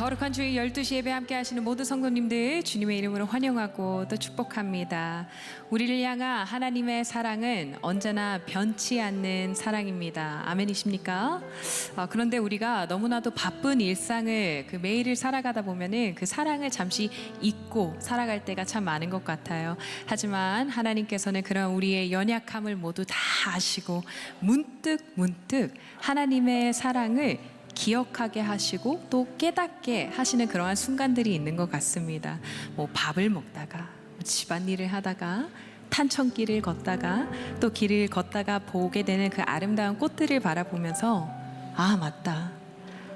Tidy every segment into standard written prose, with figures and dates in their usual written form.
거룩한 주일 12시 예배 함께 하시는 모든 성도님들 주님의 이름으로 환영하고 또 축복합니다. 우리를 향한 하나님의 사랑은 언제나 변치 않는 사랑입니다. 아멘이십니까? 그런데 우리가 너무나도 바쁜 일상을 매일을 살아가다 보면은 그 사랑을 잠시 잊고 살아갈 때가 참 많은 것 같아요. 하지만 하나님께서는 그런 우리의 연약함을 모두 다 아시고 문득 하나님의 사랑을 기억하게 하시고 또 깨닫게 하시는 그러한 순간들이 있는 것 같습니다. 밥을 먹다가, 집안일을 하다가, 탄천길을 걷다가, 또 길을 걷다가 보게 되는 그 아름다운 꽃들을 바라보면서 아, 맞다.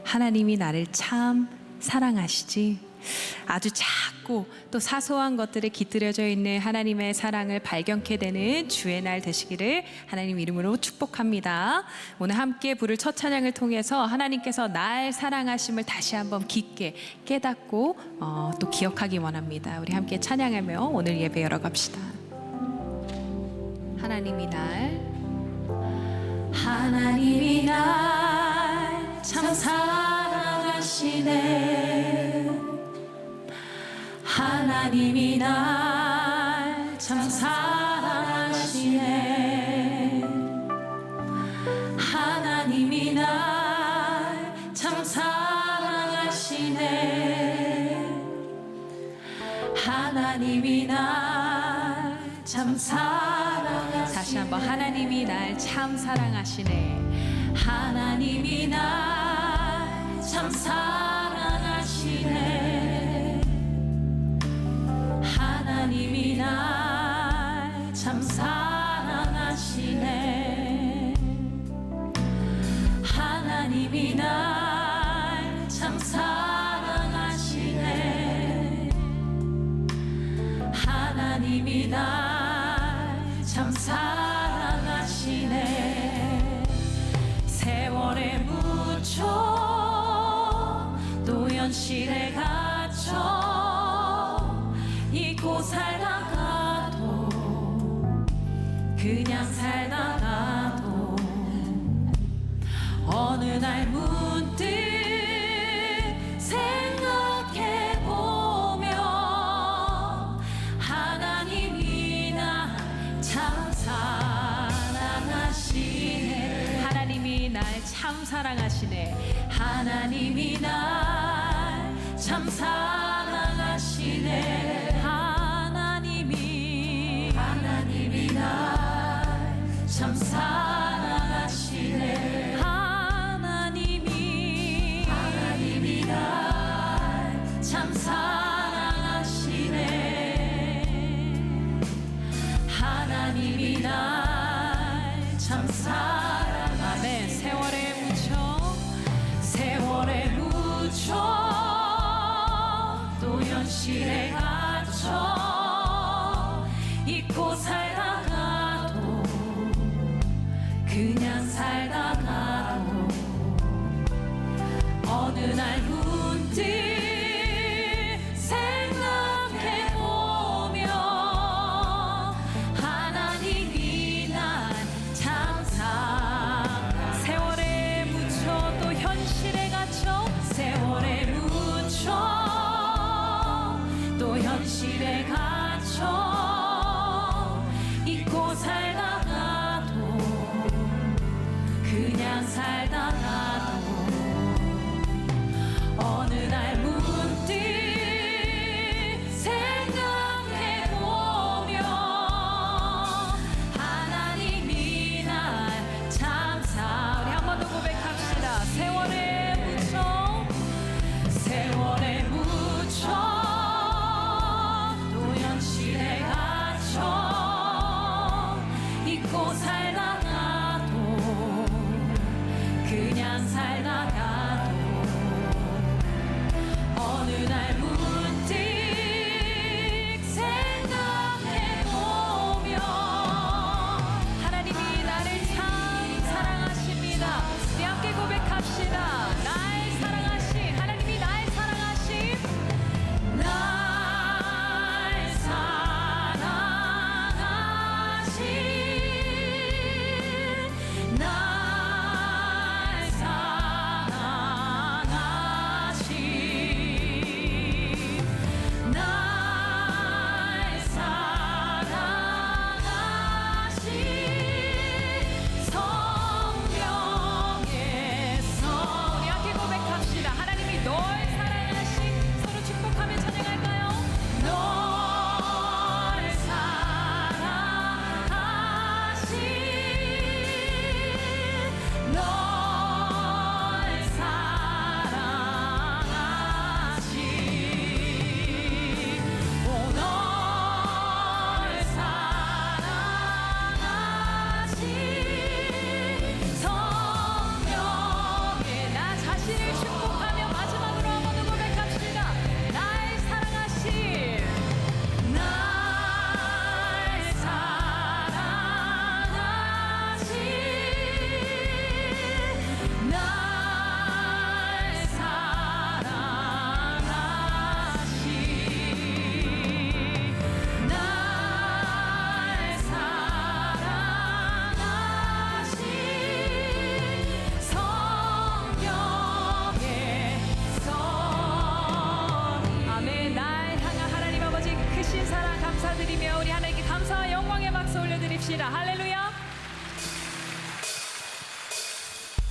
하나님이 나를 참 사랑하시지. 아주 작고 또 사소한 것들에 깃들여져 있는 하나님의 사랑을 발견케 되는 주의 날 되시기를 하나님 이름으로 축복합니다. 오늘 함께 부를 첫 찬양을 통해서 하나님께서 날 사랑하심을 다시 한번 깊게 깨닫고 또 기억하기 원합니다. 우리 함께 찬양하며 오늘 예배 열어갑시다. 하나님이 날 참 사랑하시네. 하나님이 날 참 사랑하시네. 하나님이 날 참 사랑하시네. 하나님이 날 참 사랑하시네. 다시 한번 하나님이 날 참 사랑하시네. 하나님이 날 참 사랑하시네. 하나님이 날 참 사랑하시네. 하나님이 날 참 사랑하시네. 하나님이 날 참 사랑하시네. 세월에 묻혀 또 현실에 갇혀 잊고 살다가도 그냥 살다가도 어느 날 문득 생각해보면 하나님이 날 참 사랑하시네. 하나님이 날 참 사랑하시네. 하나님이 날 참 사랑하시네. 하나님이 날 참 사랑하시네. 하나님이 날 참 사랑하시네. 하나님이 날 참 사랑하시네. 세월에 묻혀 또 현실에 갇혀 잊고 살다가도 그냥 살다가도 어느 날 문득 생각해보면 하나님이 날 참 사랑하시네. 세월에 묻혀 또 현실에 갇혀 세월에 묻혀 또 현실에 갇혀 잊고 살다가도 그냥 살다가도 어느 날 문득 생각해보면 하나님이 날 참 사랑하시네. 우리 한 번 더 고백합시다. 세월에 묻혀 또 현실에 갇혀 잊고 살다가도 그냥 살다가도 어느 날 문득 생각해보면 하나님이 나를 참 사랑하십니다. 우리 함께 고백합시다. 날 사랑하신 하나님이 날 사랑하심. 날 사랑하신 날 사랑하신 박수 올려드립시다. 할렐루야.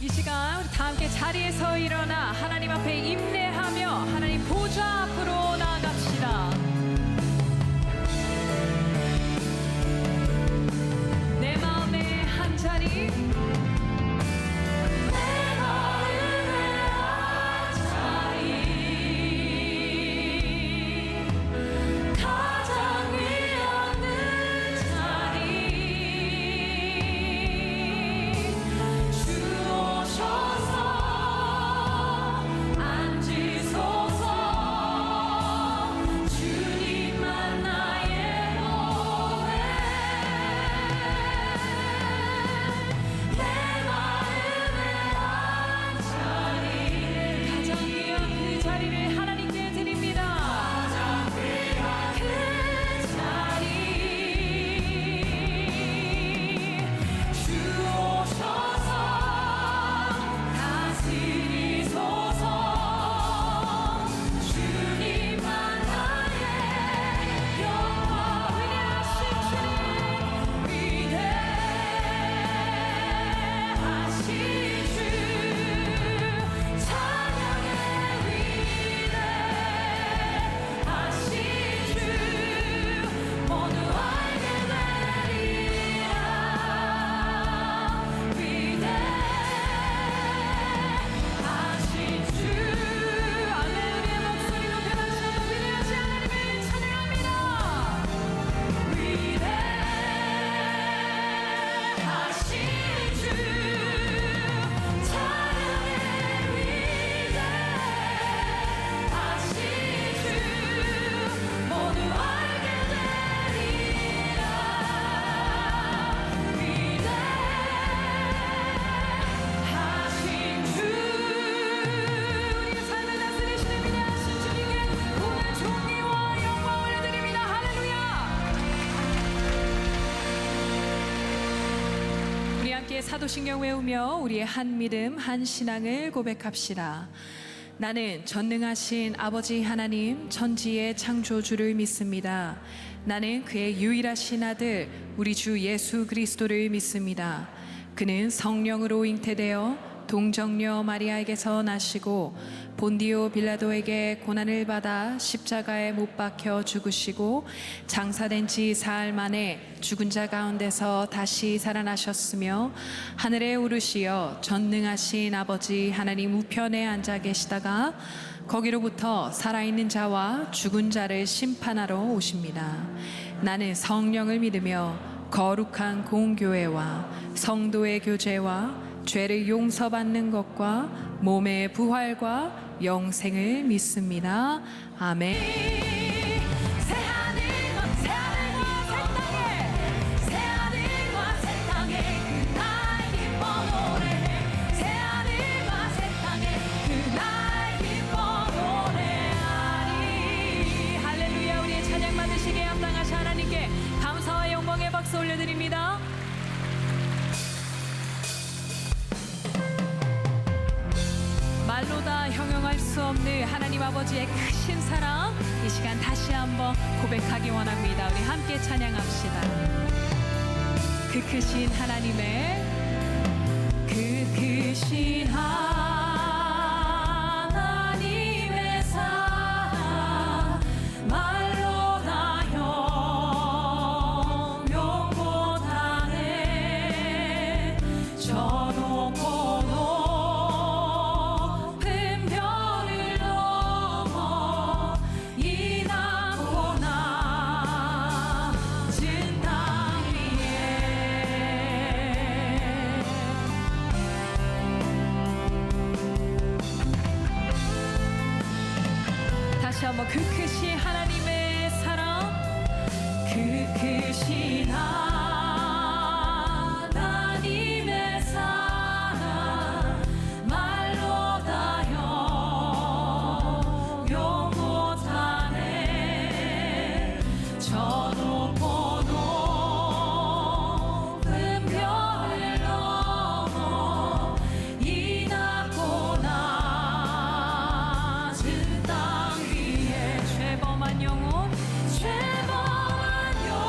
이 시간 우리 다 함께 자리에서 일어나 하나님 앞에 인내하며 하나님 보좌 앞으로 나아갑시다. 내 마음의 한 자리, 사도신경 외우며 우리의 한 믿음, 한 신앙을 고백합시다. 나는 전능하신 아버지 하나님 천지의 창조주를 믿습니다. 나는 그의 유일하신 아들 우리 주 예수 그리스도를 믿습니다. 그는 성령으로 잉태되어 동정녀 마리아에게서 나시고 본디오 빌라도에게 고난을 받아 십자가에 못 박혀 죽으시고 장사된 지 사흘 만에 죽은 자 가운데서 다시 살아나셨으며 하늘에 오르시어 전능하신 아버지 하나님 우편에 앉아 계시다가 거기로부터 살아있는 자와 죽은 자를 심판하러 오십니다. 나는 성령을 믿으며 거룩한 공교회와 성도의 교제와 죄를 용서받는 것과 몸의 부활과 영생을 믿습니다. 아멘. 할렐루야. 우리의 찬양 받으시기에 합당하신 하나님께 감사와 영광의 박수 올려드립니다. 말로 다 형용할 수 없는 하나님 아버지의 크신 사랑, 이 시간 다시 한번 고백하기 원합니다. 우리 함께 찬양합시다. 그 크신 하나님의 그 크신 하나님의 사랑 말로 다 형용 못하네. 저 높고 높은 별을 넘어 이 낮고 낮은 땅 위에 다시 한번 그 크신 하나님의 사랑, 그 크신 하나님의 사랑 말로 다 형용 못하네. 저 높고 높은 별을 넘어 이 낮고 낮은 땅 위에 죄범한 영혼, 죄범한 영혼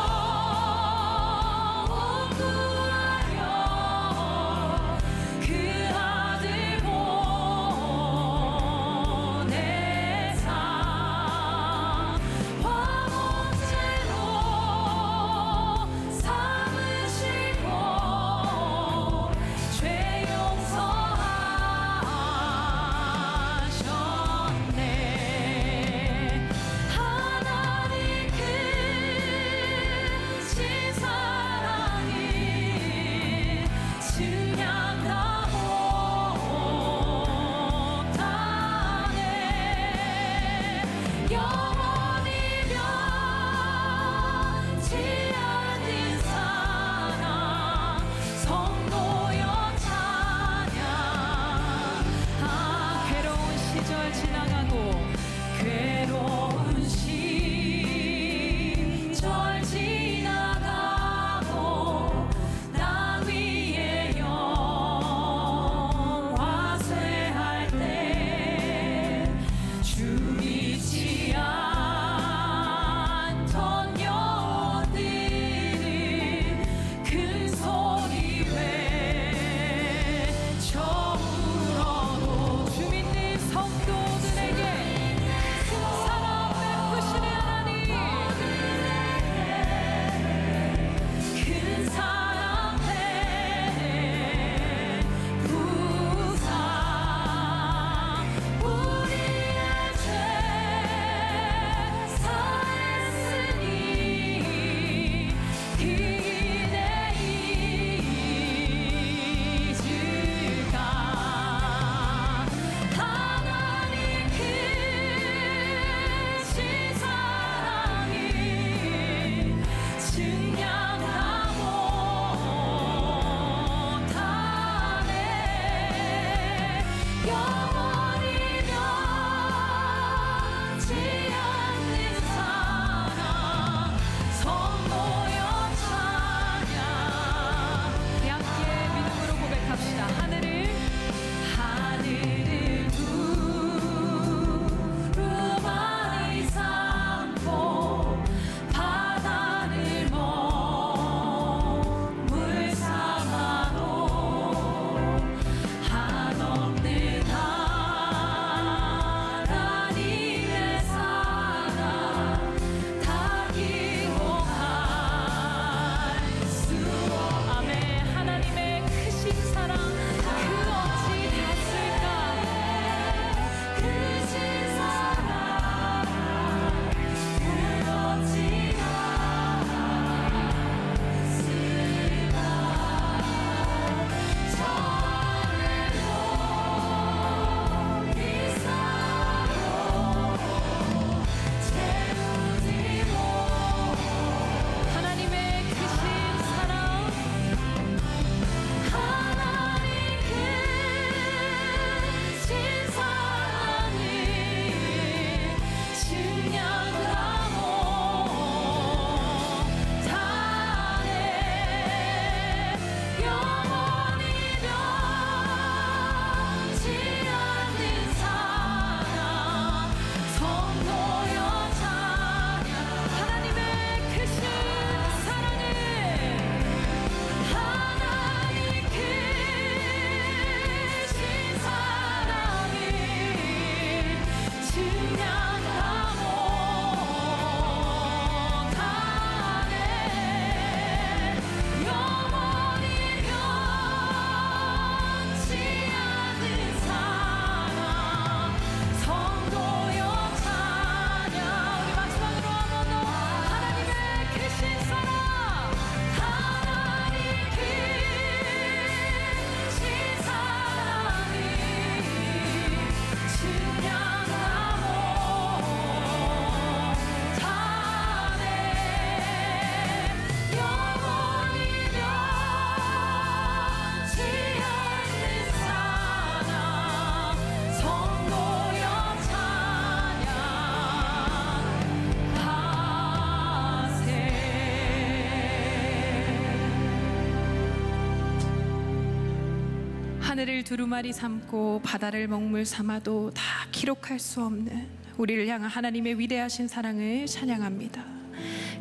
하늘을 두루마리 삼고 바다를 먹물 삼아도 다 기록할 수 없는 우리를 향한 하나님의 위대하신 사랑을 찬양합니다.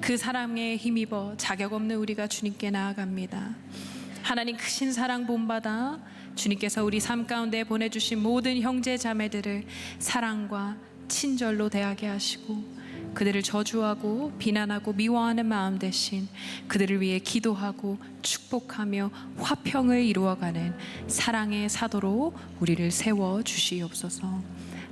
그 사랑에 힘입어 자격 없는 우리가 주님께 나아갑니다. 하나님 크신 사랑 본받아 주님께서 우리 삶 가운데 보내주신 모든 형제 자매들을 사랑과 친절로 대하게 하시고 그들을 저주하고 비난하고 미워하는 마음 대신 그들을 위해 기도하고 축복하며 화평을 이루어가는 사랑의 사도로 우리를 세워주시옵소서.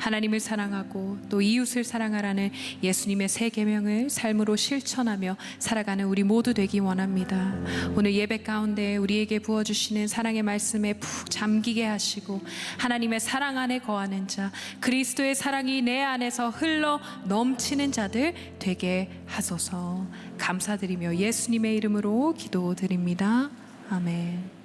하나님을 사랑하고 또 이웃을 사랑하라는 예수님의 세 계명을 삶으로 실천하며 살아가는 우리 모두 되기 원합니다. 오늘 예배 가운데 우리에게 부어주시는 사랑의 말씀에 푹 잠기게 하시고 하나님의 사랑 안에 거하는 자, 그리스도의 사랑이 내 안에서 흘러 넘치는 자들 되게 하소서. 감사드리며 예수님의 이름으로 기도드립니다. 아멘.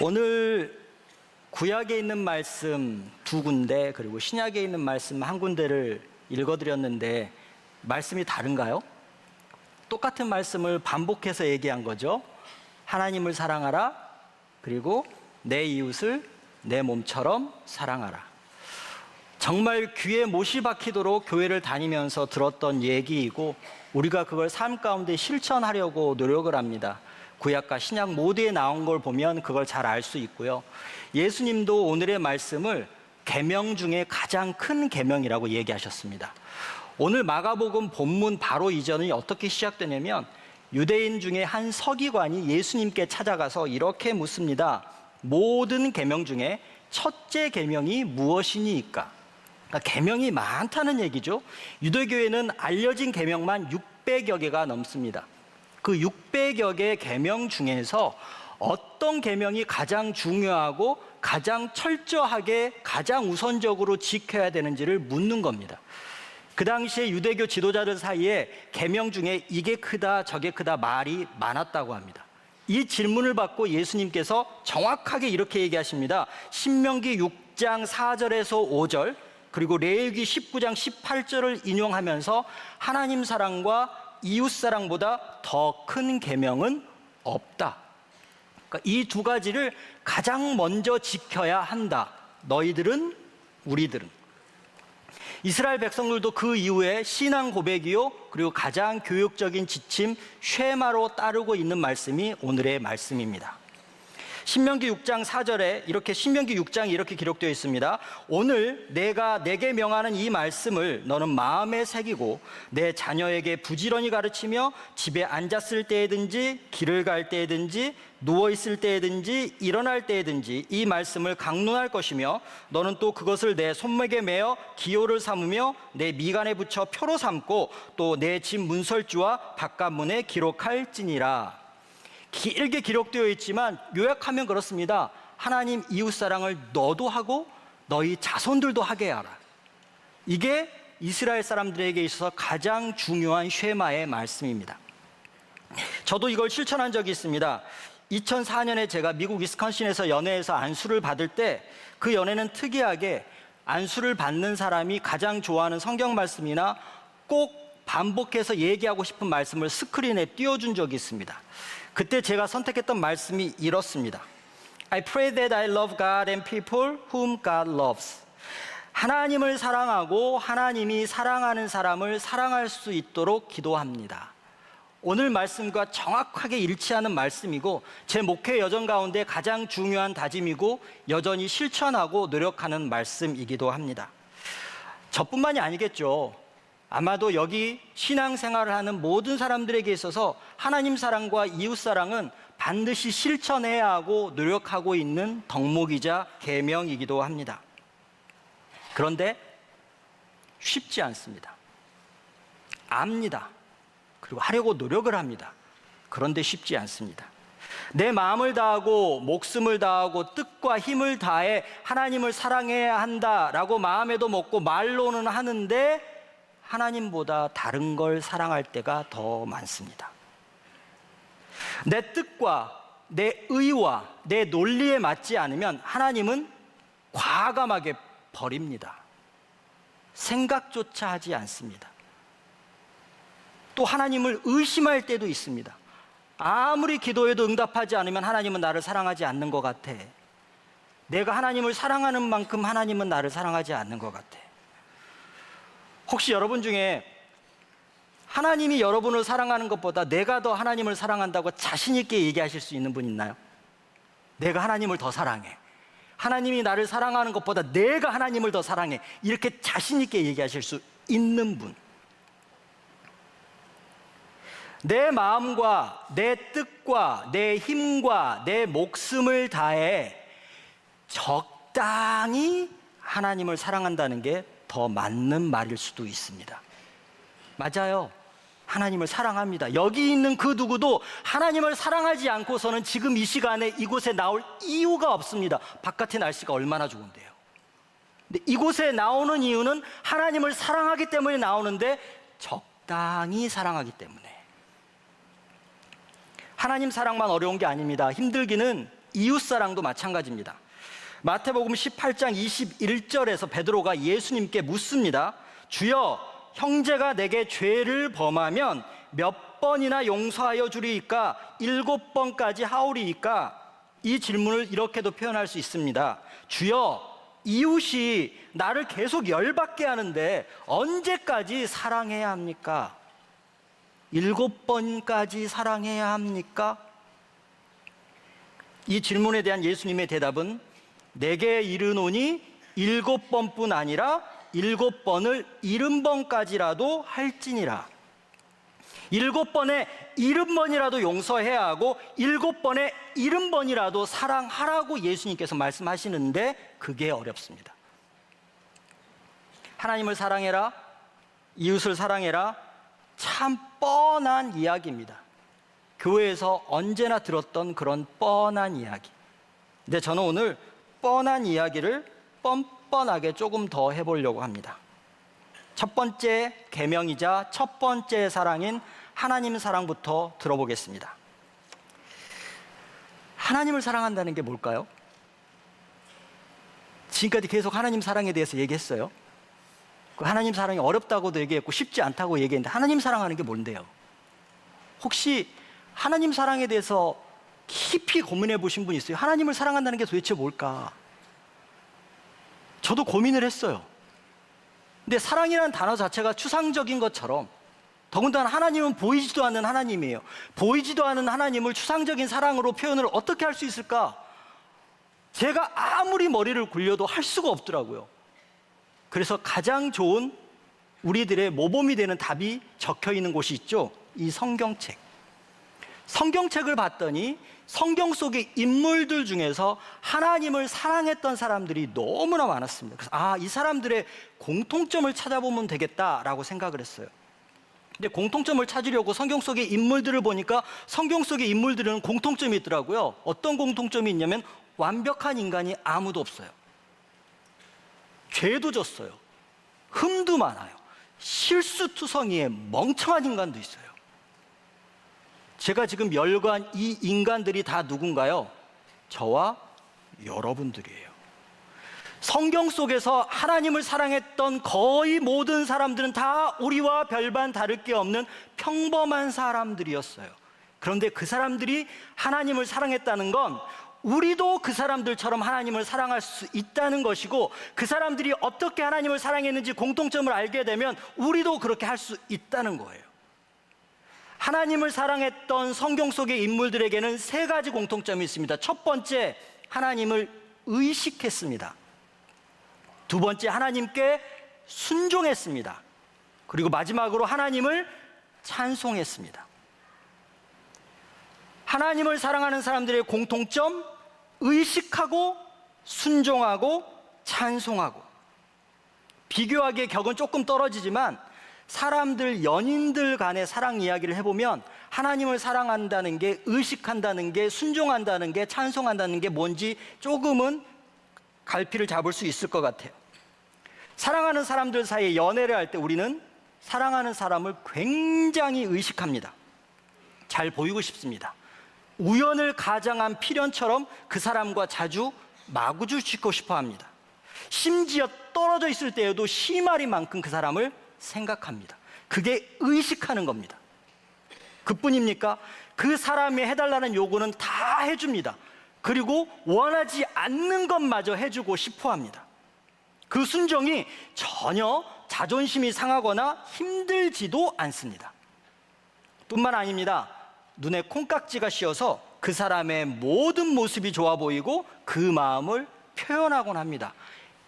오늘 구약에 있는 말씀 두 군데 그리고 신약에 있는 말씀 한 군데를 읽어드렸는데 말씀이 다른가요? 똑같은 말씀을 반복해서 얘기한 거죠. 하나님을 사랑하라, 그리고 내 이웃을 내 몸처럼 사랑하라. 정말 귀에 못이 박히도록 교회를 다니면서 들었던 얘기이고 우리가 그걸 삶 가운데 실천하려고 노력을 합니다. 구약과 신약 모두에 나온 걸 보면 그걸 잘 알 수 있고요. 예수님도 오늘의 말씀을 계명 중에 가장 큰 계명이라고 얘기하셨습니다. 오늘 마가복음 본문 바로 이전이 어떻게 시작되냐면 유대인 중에 한 서기관이 예수님께 찾아가서 이렇게 묻습니다. 모든 계명 중에 첫째 계명이 무엇이니까? 그러니까 계명이 많다는 얘기죠. 유대교에는 알려진 계명만 600여 개가 넘습니다. 그 600여 개 계명 중에서 어떤 계명이 가장 중요하고 가장 철저하게 가장 우선적으로 지켜야 되는지를 묻는 겁니다. 그 당시에 유대교 지도자들 사이에 계명 중에 이게 크다 저게 크다 말이 많았다고 합니다. 이 질문을 받고 예수님께서 정확하게 이렇게 얘기하십니다. 신명기 6장 4절에서 5절 그리고 레위기 19장 18절을 인용하면서 하나님 사랑과 이웃 사랑보다 더 큰 계명은 없다. 그러니까 이 두 가지를 가장 먼저 지켜야 한다. 너희들은 우리들은. 이스라엘 백성들도 그 이후에 신앙 고백이요, 그리고 가장 교육적인 지침 쉐마로 따르고 있는 말씀이 오늘의 말씀입니다. 신명기 6장 4절에 신명기 6장이 이렇게 기록되어 있습니다. 오늘 내가 내게 명하는 이 말씀을 너는 마음에 새기고 내 자녀에게 부지런히 가르치며 집에 앉았을 때에든지 길을 갈 때에든지 누워 있을 때에든지 일어날 때에든지 이 말씀을 강론할 것이며 너는 또 그것을 내 손목에 매어 기호를 삼으며 내 미간에 붙여 표로 삼고 또 내 집 문설주와 바깥문에 기록할지니라. 길게 기록되어 있지만 요약하면 그렇습니다. 하나님 이웃사랑을 너도 하고 너희 자손들도 하게 하라. 이게 이스라엘 사람들에게 있어서 가장 중요한 쉐마의 말씀입니다. 저도 이걸 실천한 적이 있습니다. 2004년에 제가 미국 위스콘신에서 연회에서 안수를 받을 때 그 연회는 특이하게 안수를 받는 사람이 가장 좋아하는 성경 말씀이나 꼭 반복해서 얘기하고 싶은 말씀을 스크린에 띄워준 적이 있습니다. 그때 제가 선택했던 말씀이 이렇습니다. I pray that I love God and people whom God loves. 하나님을 사랑하고 하나님이 사랑하는 사람을 사랑할 수 있도록 기도합니다. 오늘 말씀과 정확하게 일치하는 말씀이고 제 목회 여정 가운데 가장 중요한 다짐이고 여전히 실천하고 노력하는 말씀이기도 합니다. 저뿐만이 아니겠죠. 아마도 여기 신앙생활을 하는 모든 사람들에게 있어서 하나님 사랑과 이웃 사랑은 반드시 실천해야 하고 노력하고 있는 덕목이자 계명이기도 합니다. 그런데 쉽지 않습니다. 압니다. 그리고 하려고 노력을 합니다. 그런데 쉽지 않습니다. 내 마음을 다하고 목숨을 다하고 뜻과 힘을 다해 하나님을 사랑해야 한다라고 마음에도 먹고 말로는 하는데 하나님보다 다른 걸 사랑할 때가 더 많습니다. 내 뜻과 내 의와 내 논리에 맞지 않으면 하나님은 과감하게 버립니다. 생각조차 하지 않습니다. 또 하나님을 의심할 때도 있습니다. 아무리 기도해도 응답하지 않으면 하나님은 나를 사랑하지 않는 것 같아. 내가 하나님을 사랑하는 만큼 하나님은 나를 사랑하지 않는 것 같아. 혹시 여러분 중에 하나님이 여러분을 사랑하는 것보다 내가 더 하나님을 사랑한다고 자신 있게 얘기하실 수 있는 분 있나요? 내가 하나님을 더 사랑해. 하나님이 나를 사랑하는 것보다 내가 하나님을 더 사랑해. 이렇게 자신 있게 얘기하실 수 있는 분. 내 마음과 내 뜻과 내 힘과 내 목숨을 다해 적당히 하나님을 사랑한다는 게 더 맞는 말일 수도 있습니다. 맞아요. 하나님을 사랑합니다. 여기 있는 그 누구도 하나님을 사랑하지 않고서는 지금 이 시간에 이곳에 나올 이유가 없습니다. 바깥의 날씨가 얼마나 좋은데요. 근데 이곳에 나오는 이유는 하나님을 사랑하기 때문에 나오는데 적당히 사랑하기 때문에. 하나님 사랑만 어려운 게 아닙니다. 힘들기는 이웃 사랑도 마찬가지입니다. 마태복음 18장 21절에서 베드로가 예수님께 묻습니다. 주여, 형제가 내게 죄를 범하면 몇 번이나 용서하여 주리이까? 7번까지 하오리이까? 이 질문을 이렇게도 표현할 수 있습니다. 주여, 이웃이 나를 계속 열받게 하는데 언제까지 사랑해야 합니까? 7번까지 사랑해야 합니까? 이 질문에 대한 예수님의 대답은 내게 이르노니 7번뿐 아니라 7번을 70번까지라도 할지니라. 7번에 70번이라도 용서해야 하고 7번에 70번이라도 사랑하라고 예수님께서 말씀하시는데 그게 어렵습니다. 하나님을 사랑해라, 이웃을 사랑해라, 참 뻔한 이야기입니다. 교회에서 언제나 들었던 그런 뻔한 이야기. 근데 저는 오늘 뻔한 이야기를 뻔뻔하게 조금 더 해보려고 합니다. 첫 번째 계명이자 첫 번째 사랑인 하나님 사랑부터 들어보겠습니다. 하나님을 사랑한다는 게 뭘까요? 지금까지 계속 하나님 사랑에 대해서 얘기했어요. 그 하나님 사랑이 어렵다고도 얘기했고 쉽지 않다고 얘기했는데 하나님 사랑하는 게 뭔데요? 혹시 하나님 사랑에 대해서 깊이 고민해 보신 분 있어요? 하나님을 사랑한다는 게 도대체 뭘까? 저도 고민을 했어요. 근데 사랑이라는 단어 자체가 추상적인 것처럼, 더군다나 하나님은 보이지도 않는 하나님이에요. 보이지도 않는 하나님을 추상적인 사랑으로 표현을 어떻게 할 수 있을까? 제가 아무리 머리를 굴려도 할 수가 없더라고요. 그래서 가장 좋은 우리들의 모범이 되는 답이 적혀 있는 곳이 있죠. 이 성경책. 성경책을 봤더니 성경 속의 인물들 중에서 하나님을 사랑했던 사람들이 너무나 많았습니다. 그래서 이 사람들의 공통점을 찾아보면 되겠다라고 생각을 했어요. 근데 공통점을 찾으려고 성경 속의 인물들을 보니까 성경 속의 인물들은 공통점이 있더라고요. 어떤 공통점이 있냐면 완벽한 인간이 아무도 없어요. 죄도 졌어요. 흠도 많아요. 실수투성이의 멍청한 인간도 있어요. 제가 지금 열거한 이 인간들이 다 누군가요? 저와 여러분들이에요. 성경 속에서 하나님을 사랑했던 거의 모든 사람들은 다 우리와 별반 다를 게 없는 평범한 사람들이었어요. 그런데 그 사람들이 하나님을 사랑했다는 건 우리도 그 사람들처럼 하나님을 사랑할 수 있다는 것이고, 그 사람들이 어떻게 하나님을 사랑했는지 공통점을 알게 되면 우리도 그렇게 할 수 있다는 거예요. 하나님을 사랑했던 성경 속의 인물들에게는 세 가지 공통점이 있습니다. 첫 번째, 하나님을 의식했습니다. 두 번째, 하나님께 순종했습니다. 그리고 마지막으로 하나님을 찬송했습니다. 하나님을 사랑하는 사람들의 공통점, 의식하고 순종하고 찬송하고. 비교하기에 격은 조금 떨어지지만 사람들, 연인들 간의 사랑 이야기를 해보면 하나님을 사랑한다는 게, 의식한다는 게, 순종한다는 게, 찬송한다는 게 뭔지 조금은 갈피를 잡을 수 있을 것 같아요. 사랑하는 사람들 사이에 연애를 할 때 우리는 사랑하는 사람을 굉장히 의식합니다. 잘 보이고 싶습니다. 우연을 가장한 필연처럼 그 사람과 자주 마구주 짓고 싶어 합니다. 심지어 떨어져 있을 때에도 시마리만큼 그 사람을 생각합니다. 그게 의식하는 겁니다. 그뿐입니까? 그 사람이 해달라는 요구는 다 해줍니다. 그리고 원하지 않는 것마저 해주고 싶어 합니다. 그 순종이 전혀 자존심이 상하거나 힘들지도 않습니다. 뿐만 아닙니다. 눈에 콩깍지가 씌어서 그 사람의 모든 모습이 좋아 보이고 그 마음을 표현하곤 합니다.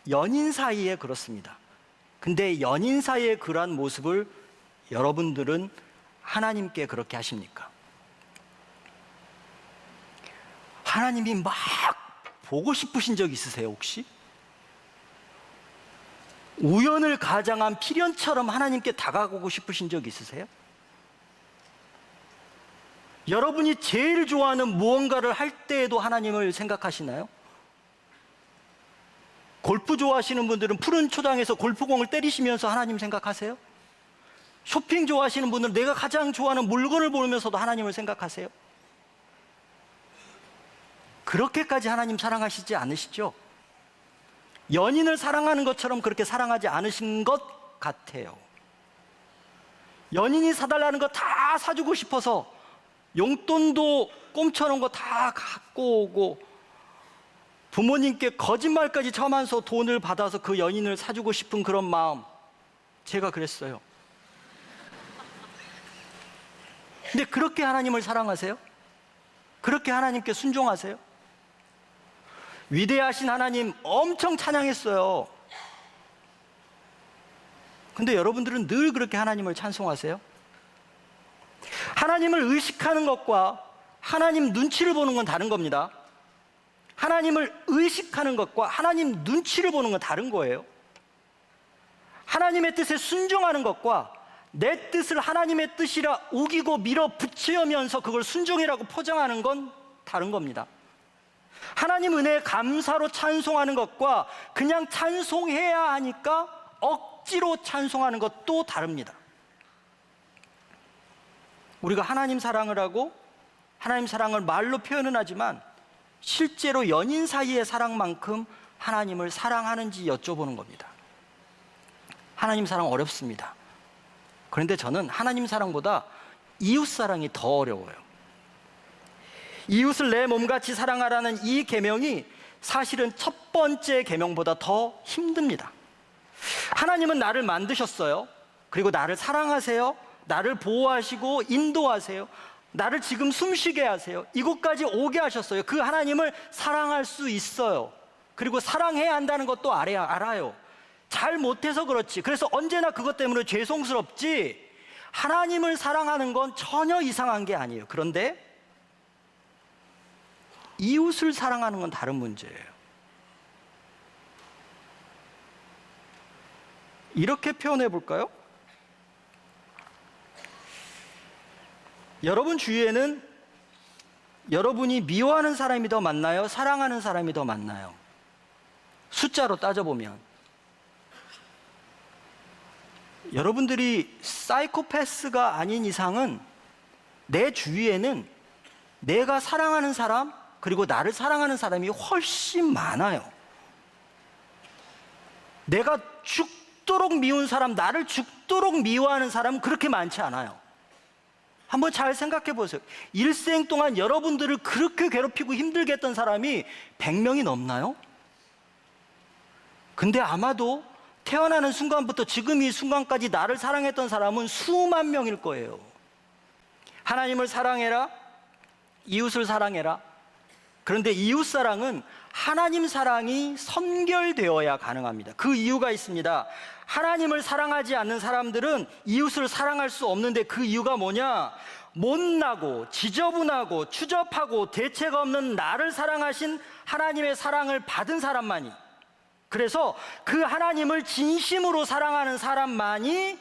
연인 사이에 그렇습니다. 근데 연인 사이에 그러한 모습을 여러분들은 하나님께 그렇게 하십니까? 하나님이 막 보고 싶으신 적 있으세요, 혹시? 우연을 가장한 필연처럼 하나님께 다가가고 싶으신 적 있으세요? 여러분이 제일 좋아하는 무언가를 할 때에도 하나님을 생각하시나요? 골프 좋아하시는 분들은 푸른 초장에서 골프공을 때리시면서 하나님 생각하세요? 쇼핑 좋아하시는 분들은 내가 가장 좋아하는 물건을 보면서도 하나님을 생각하세요? 그렇게까지 하나님 사랑하시지 않으시죠? 연인을 사랑하는 것처럼 그렇게 사랑하지 않으신 것 같아요. 연인이 사달라는 거 다 사주고 싶어서 용돈도 꼼쳐놓은 거 다 갖고 오고 부모님께 거짓말까지 쳐면서 돈을 받아서 그 연인을 사주고 싶은 그런 마음, 제가 그랬어요. 근데 그렇게 하나님을 사랑하세요? 그렇게 하나님께 순종하세요? 위대하신 하나님 엄청 찬양했어요. 근데 여러분들은 늘 그렇게 하나님을 찬송하세요? 하나님을 의식하는 것과 하나님 눈치를 보는 건 다른 겁니다. 하나님을 의식하는 것과 하나님 눈치를 보는 건 다른 거예요. 하나님의 뜻에 순종하는 것과 내 뜻을 하나님의 뜻이라 우기고 밀어붙이면서 그걸 순종이라고 포장하는 건 다른 겁니다. 하나님 은혜에 감사로 찬송하는 것과 그냥 찬송해야 하니까 억지로 찬송하는 것도 다릅니다. 우리가 하나님 사랑을 하고 하나님 사랑을 말로 표현은 하지만 실제로 연인 사이의 사랑만큼 하나님을 사랑하는지 여쭤보는 겁니다. 하나님 사랑 어렵습니다. 그런데 저는 하나님 사랑보다 이웃 사랑이 더 어려워요. 이웃을 내 몸같이 사랑하라는 이 계명이 사실은 첫 번째 계명보다 더 힘듭니다. 하나님은 나를 만드셨어요. 그리고 나를 사랑하세요. 나를 보호하시고 인도하세요. 나를 지금 숨쉬게 하세요. 이곳까지 오게 하셨어요. 그 하나님을 사랑할 수 있어요. 그리고 사랑해야 한다는 것도 알아요. 잘 못해서 그렇지. 그래서 언제나 그것 때문에 죄송스럽지. 하나님을 사랑하는 건 전혀 이상한 게 아니에요. 그런데 이웃을 사랑하는 건 다른 문제예요. 이렇게 표현해 볼까요? 여러분 주위에는 여러분이 미워하는 사람이 더 많나요? 사랑하는 사람이 더 많나요? 숫자로 따져보면 여러분들이 사이코패스가 아닌 이상은 내 주위에는 내가 사랑하는 사람 그리고 나를 사랑하는 사람이 훨씬 많아요. 내가 죽도록 미운 사람, 나를 죽도록 미워하는 사람은 그렇게 많지 않아요. 한번 잘 생각해 보세요. 일생 동안 여러분들을 그렇게 괴롭히고 힘들게 했던 사람이 100명이 넘나요? 근데 아마도 태어나는 순간부터 지금 이 순간까지 나를 사랑했던 사람은 수만 명일 거예요. 하나님을 사랑해라, 이웃을 사랑해라. 그런데 이웃 사랑은 하나님 사랑이 선결되어야 가능합니다. 그 이유가 있습니다. 하나님을 사랑하지 않는 사람들은 이웃을 사랑할 수 없는데 그 이유가 뭐냐? 못나고 지저분하고 추접하고 대책 없는 나를 사랑하신 하나님의 사랑을 받은 사람만이, 그래서 그 하나님을 진심으로 사랑하는 사람만이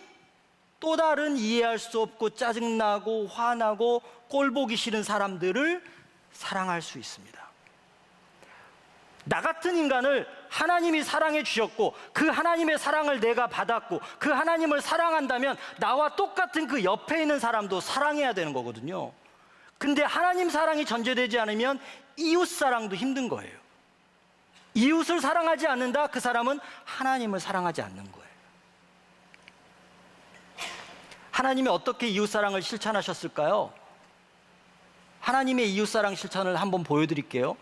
또 다른 이해할 수 없고 짜증나고 화나고 꼴보기 싫은 사람들을 사랑할 수 있습니다. 나 같은 인간을 하나님이 사랑해 주셨고 그 하나님의 사랑을 내가 받았고 그 하나님을 사랑한다면 나와 똑같은 그 옆에 있는 사람도 사랑해야 되는 거거든요. 근데 하나님 사랑이 전제되지 않으면 이웃 사랑도 힘든 거예요. 이웃을 사랑하지 않는다? 그 사람은 하나님을 사랑하지 않는 거예요. 하나님이 어떻게 이웃 사랑을 실천하셨을까요? 하나님의 이웃 사랑 실천을 한번 보여드릴게요.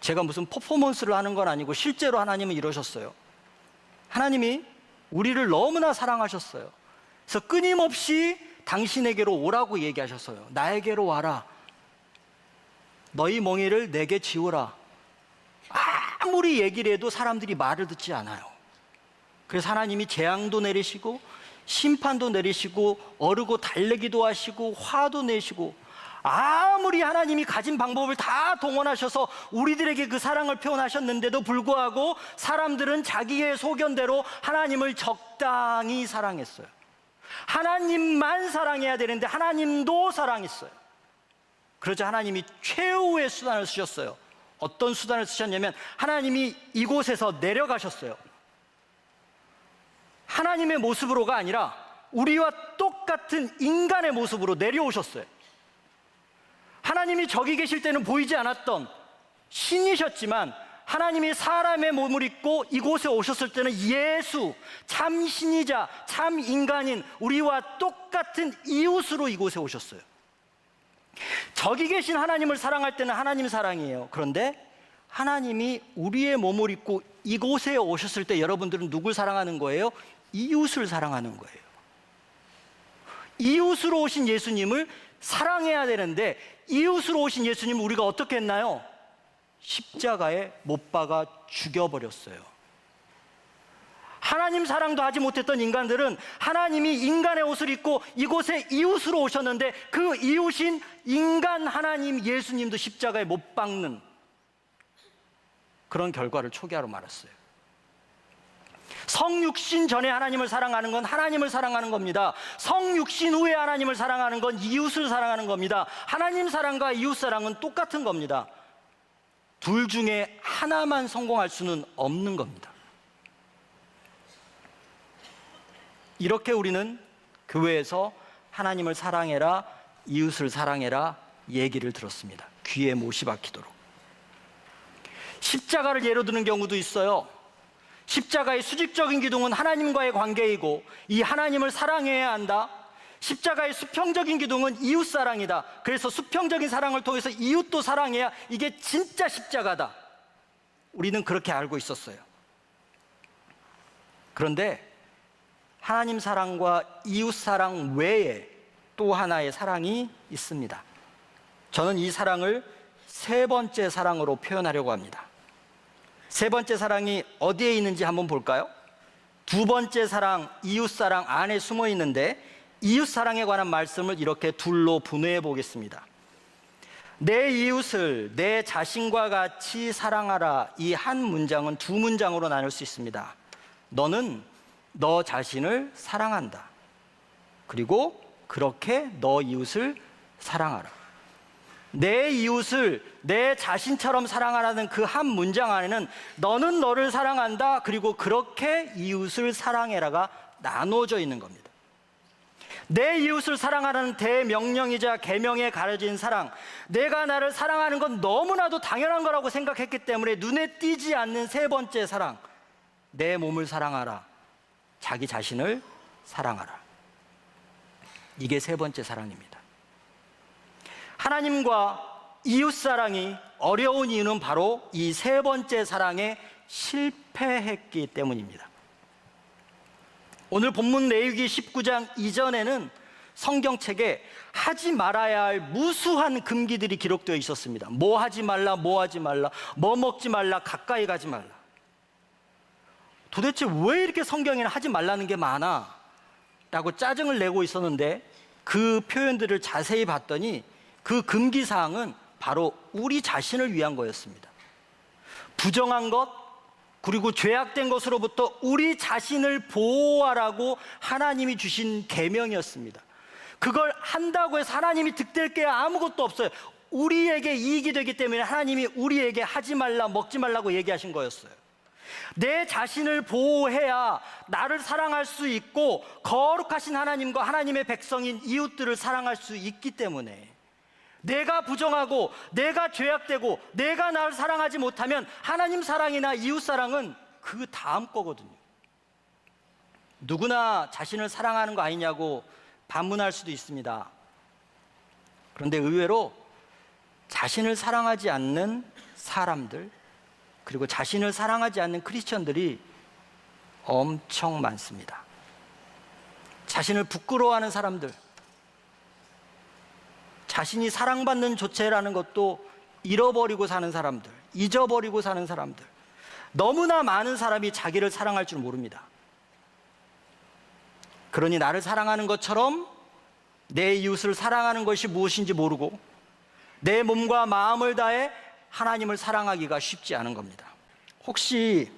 제가 무슨 퍼포먼스를 하는 건 아니고 실제로 하나님은 이러셨어요. 하나님이 우리를 너무나 사랑하셨어요. 그래서 끊임없이 당신에게로 오라고 얘기하셨어요. 나에게로 와라. 너희 멍에를 내게 지우라. 아무리 얘기를 해도 사람들이 말을 듣지 않아요. 그래서 하나님이 재앙도 내리시고 심판도 내리시고 어르고 달래기도 하시고 화도 내시고, 아무리 하나님이 가진 방법을 다 동원하셔서 우리들에게 그 사랑을 표현하셨는데도 불구하고 사람들은 자기의 소견대로 하나님을 적당히 사랑했어요. 하나님만 사랑해야 되는데 하나님도 사랑했어요. 그러자 하나님이 최후의 수단을 쓰셨어요. 어떤 수단을 쓰셨냐면 하나님이 이곳에서 내려가셨어요. 하나님의 모습으로가 아니라 우리와 똑같은 인간의 모습으로 내려오셨어요. 하나님이 저기 계실 때는 보이지 않았던 신이셨지만 하나님이 사람의 몸을 입고 이곳에 오셨을 때는 예수, 참 신이자 참 인간인 우리와 똑같은 이웃으로 이곳에 오셨어요. 저기 계신 하나님을 사랑할 때는 하나님 사랑이에요. 그런데 하나님이 우리의 몸을 입고 이곳에 오셨을 때 여러분들은 누굴 사랑하는 거예요? 이웃을 사랑하는 거예요. 이웃으로 오신 예수님을 사랑해야 되는데 이웃으로 오신 예수님을 우리가 어떻게 했나요? 십자가에 못 박아 죽여버렸어요. 하나님 사랑도 하지 못했던 인간들은 하나님이 인간의 옷을 입고 이곳에 이웃으로 오셨는데 그 이웃인 인간 하나님 예수님도 십자가에 못 박는 그런 결과를 초기화로 말았어요. 성육신 전에 하나님을 사랑하는 건 하나님을 사랑하는 겁니다. 성육신 후에 하나님을 사랑하는 건 이웃을 사랑하는 겁니다. 하나님 사랑과 이웃 사랑은 똑같은 겁니다. 둘 중에 하나만 성공할 수는 없는 겁니다. 이렇게 우리는 교회에서 하나님을 사랑해라, 이웃을 사랑해라 얘기를 들었습니다. 귀에 못이 박히도록. 십자가를 예로 드는 경우도 있어요. 십자가의 수직적인 기둥은 하나님과의 관계이고 이 하나님을 사랑해야 한다. 십자가의 수평적인 기둥은 이웃 사랑이다. 그래서 수평적인 사랑을 통해서 이웃도 사랑해야 이게 진짜 십자가다. 우리는 그렇게 알고 있었어요. 그런데 하나님 사랑과 이웃 사랑 외에 또 하나의 사랑이 있습니다. 저는 이 사랑을 세 번째 사랑으로 표현하려고 합니다. 세 번째 사랑이 어디에 있는지 한번 볼까요? 두 번째 사랑, 이웃 사랑 안에 숨어 있는데 이웃 사랑에 관한 말씀을 이렇게 둘로 분해해 보겠습니다. 내 이웃을 내 자신과 같이 사랑하라. 이 한 문장은 두 문장으로 나눌 수 있습니다. 너는 너 자신을 사랑한다. 그리고 그렇게 너 이웃을 사랑하라. 내 이웃을 내 자신처럼 사랑하라는 그 한 문장 안에는 너는 너를 사랑한다. 그리고 그렇게 이웃을 사랑해라가 나눠져 있는 겁니다. 내 이웃을 사랑하라는 대명령이자 계명에 가려진 사랑, 내가 나를 사랑하는 건 너무나도 당연한 거라고 생각했기 때문에 눈에 띄지 않는 세 번째 사랑, 내 몸을 사랑하라, 자기 자신을 사랑하라. 이게 세 번째 사랑입니다. 하나님과 이웃 사랑이 어려운 이유는 바로 이 세 번째 사랑에 실패했기 때문입니다. 오늘 본문 레위기 19장 이전에는 성경책에 하지 말아야 할 무수한 금기들이 기록되어 있었습니다. 뭐 하지 말라, 뭐 하지 말라, 뭐 먹지 말라, 가까이 가지 말라. 도대체 왜 이렇게 성경에는 하지 말라는 게 많아? 라고 짜증을 내고 있었는데 그 표현들을 자세히 봤더니 그 금기사항은 바로 우리 자신을 위한 거였습니다. 부정한 것, 그리고 죄악된 것으로부터 우리 자신을 보호하라고 하나님이 주신 계명이었습니다. 그걸 한다고 해서 하나님이 득될 게 아무것도 없어요. 우리에게 이익이 되기 때문에 하나님이 우리에게 하지 말라, 먹지 말라고 얘기하신 거였어요. 내 자신을 보호해야 나를 사랑할 수 있고 거룩하신 하나님과 하나님의 백성인 이웃들을 사랑할 수 있기 때문에, 내가 부정하고 내가 죄악되고 내가 나를 사랑하지 못하면 하나님 사랑이나 이웃 사랑은 그 다음 거거든요. 누구나 자신을 사랑하는 거 아니냐고 반문할 수도 있습니다. 그런데 의외로 자신을 사랑하지 않는 사람들, 그리고 자신을 사랑하지 않는 크리스천들이 엄청 많습니다. 자신을 부끄러워하는 사람들, 자신이 사랑받는 조체라는 것도 잃어버리고 사는 사람들, 잊어버리고 사는 사람들, 너무나 많은 사람이 자기를 사랑할 줄 모릅니다. 그러니 나를 사랑하는 것처럼 내 이웃을 사랑하는 것이 무엇인지 모르고 내 몸과 마음을 다해 하나님을 사랑하기가 쉽지 않은 겁니다. 혹시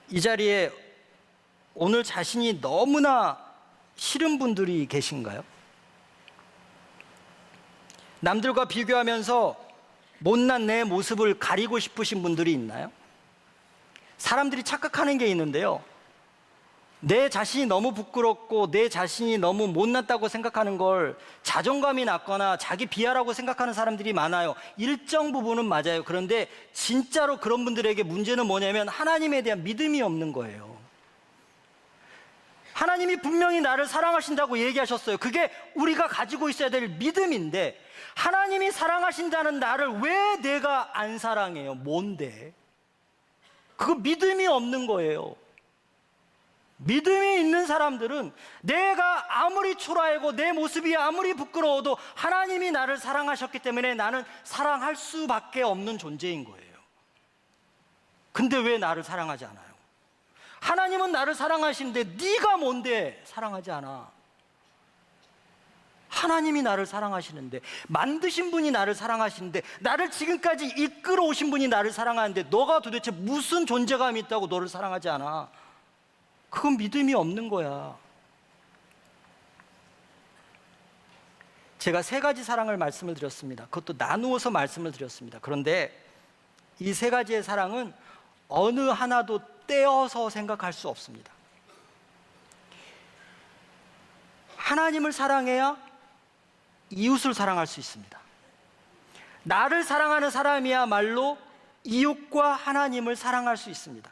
이 자리에 오늘 자신이 너무나 싫은 분들이 계신가요? 남들과 비교하면서 못난 내 모습을 가리고 싶으신 분들이 있나요? 사람들이 착각하는 게 있는데요, 내 자신이 너무 부끄럽고 내 자신이 너무 못났다고 생각하는 걸 자존감이 낮거나 자기 비하라고 생각하는 사람들이 많아요. 일정 부분은 맞아요. 그런데 진짜로 그런 분들에게 문제는 뭐냐면 하나님에 대한 믿음이 없는 거예요. 하나님이 분명히 나를 사랑하신다고 얘기하셨어요. 그게 우리가 가지고 있어야 될 믿음인데, 하나님이 사랑하신다는 나를 왜 내가 안 사랑해요? 뭔데? 그거 믿음이 없는 거예요. 믿음이 있는 사람들은 내가 아무리 초라하고 내 모습이 아무리 부끄러워도 하나님이 나를 사랑하셨기 때문에 나는 사랑할 수밖에 없는 존재인 거예요. 근데 왜 나를 사랑하지 않아요? 하나님은 나를 사랑하시는데 네가 뭔데 사랑하지 않아? 하나님이 나를 사랑하시는데, 만드신 분이 나를 사랑하시는데, 나를 지금까지 이끌어 오신 분이 나를 사랑하는데 너가 도대체 무슨 존재감이 있다고 너를 사랑하지 않아? 그건 믿음이 없는 거야. 제가 세 가지 사랑을 말씀을 드렸습니다. 그것도 나누어서 말씀을 드렸습니다. 그런데 이 세 가지의 사랑은 어느 하나도 떼어서 생각할 수 없습니다. 하나님을 사랑해야 이웃을 사랑할 수 있습니다. 나를 사랑하는 사람이야말로 이웃과 하나님을 사랑할 수 있습니다.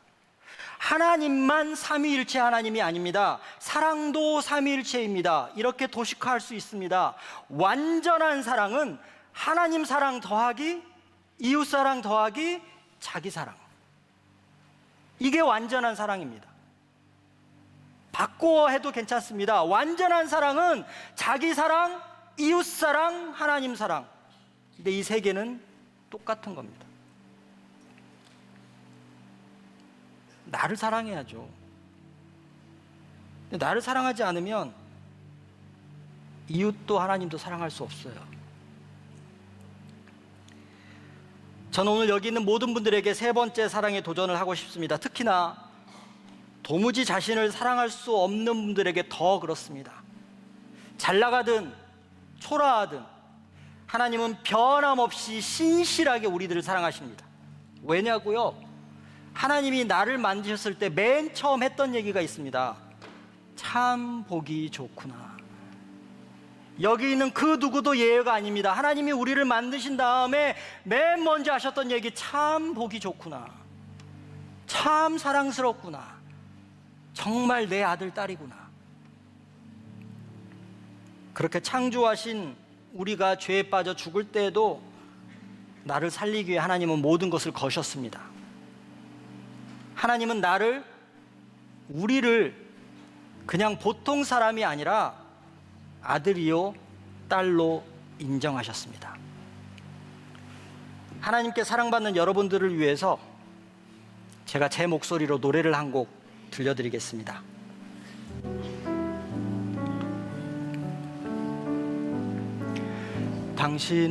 하나님만 삼위일체 하나님이 아닙니다. 사랑도 삼위일체입니다. 이렇게 도식화할 수 있습니다. 완전한 사랑은 하나님 사랑 더하기 이웃 사랑 더하기 자기 사랑, 이게 완전한 사랑입니다. 바꿔 해도 괜찮습니다. 완전한 사랑은 자기 사랑, 이웃 사랑, 하나님 사랑. 근데 이 세 개는 똑같은 겁니다. 나를 사랑해야죠. 근데 나를 사랑하지 않으면 이웃도 하나님도 사랑할 수 없어요. 저는 오늘 여기 있는 모든 분들에게 세 번째 사랑에 도전을 하고 싶습니다. 특히나 도무지 자신을 사랑할 수 없는 분들에게 더 그렇습니다. 잘 나가든 초라하든 하나님은 변함없이 신실하게 우리들을 사랑하십니다. 왜냐고요? 하나님이 나를 만드셨을 때 맨 처음 했던 얘기가 있습니다. 참 보기 좋구나. 여기 있는 그 누구도 예외가 아닙니다. 하나님이 우리를 만드신 다음에 맨 먼저 하셨던 얘기, 참 보기 좋구나. 참 사랑스럽구나. 정말 내 아들, 딸이구나. 그렇게 창조하신 우리가 죄에 빠져 죽을 때에도 나를 살리기 위해 하나님은 모든 것을 거셨습니다. 하나님은 우리를 그냥 보통 사람이 아니라 아들이요 딸로 인정하셨습니다. 하나님께 사랑받는 여러분들을 위해서 제가 제 목소리로 노래를 한 곡 들려드리겠습니다.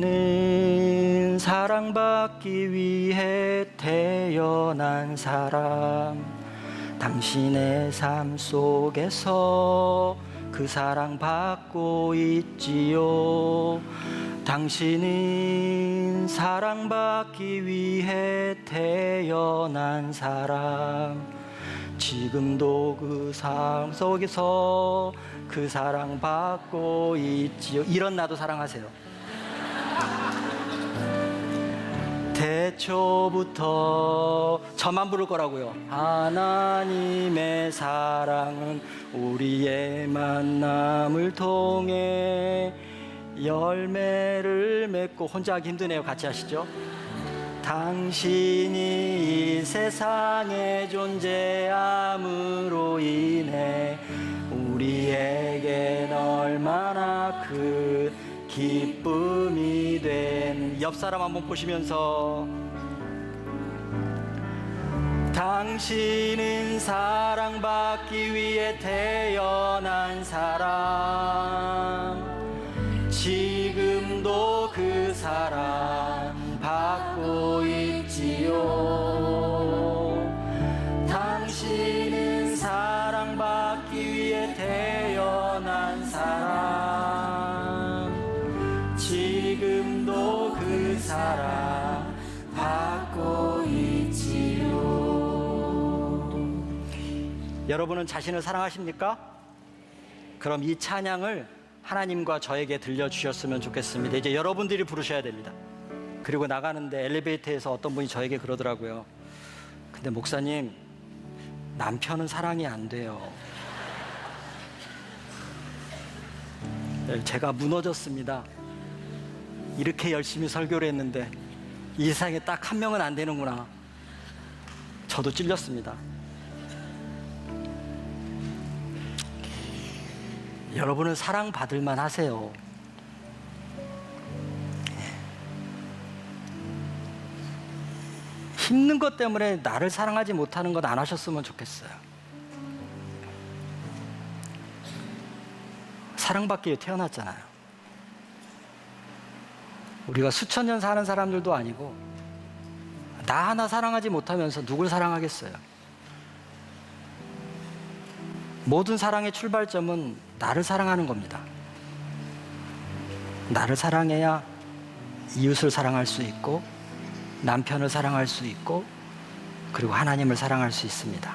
당신은 사랑받기 위해 태어난 사람, 당신의 삶 속에서 그 사랑 받고 있지요. 당신은 사랑받기 위해 태어난 사람, 지금도 그 삶 속에서 그 사랑 받고 있지요. 이런 나도 사랑하세요. 태초부터 저만 부를 거라고요. 하나님의 사랑은 우리의 만남을 통해 열매를 맺고, 혼자 하기 힘드네요. 같이 하시죠. 당신이 이 세상에 존재함으로 인해 우리에겐 얼마나 큰 기쁨이 된. 옆 사람 한번 보시면서, 당신은 사랑받기 위해 태어난 사람, 지금도 그 사랑 받고 있지요. 당신은 사랑받기 위해 태어난 사람, 지금도 그 사랑 받고 있지요. 여러분은 자신을 사랑하십니까? 그럼 이 찬양을 하나님과 저에게 들려주셨으면 좋겠습니다. 이제 여러분들이 부르셔야 됩니다. 그리고 나가는데 엘리베이터에서 어떤 분이 저에게 그러더라고요. 근데 목사님, 남편은 사랑이 안 돼요. 제가 무너졌습니다. 이렇게 열심히 설교를 했는데 이 세상에 딱 한 명은 안 되는구나. 저도 찔렸습니다. 여러분은 사랑받을 만 하세요. 힘든 것 때문에 나를 사랑하지 못하는 것 안 하셨으면 좋겠어요. 사랑받기 위해 태어났잖아요. 우리가 수천 년 사는 사람들도 아니고 나 하나 사랑하지 못하면서 누굴 사랑하겠어요? 모든 사랑의 출발점은 나를 사랑하는 겁니다. 나를 사랑해야 이웃을 사랑할 수 있고, 남편을 사랑할 수 있고, 그리고 하나님을 사랑할 수 있습니다.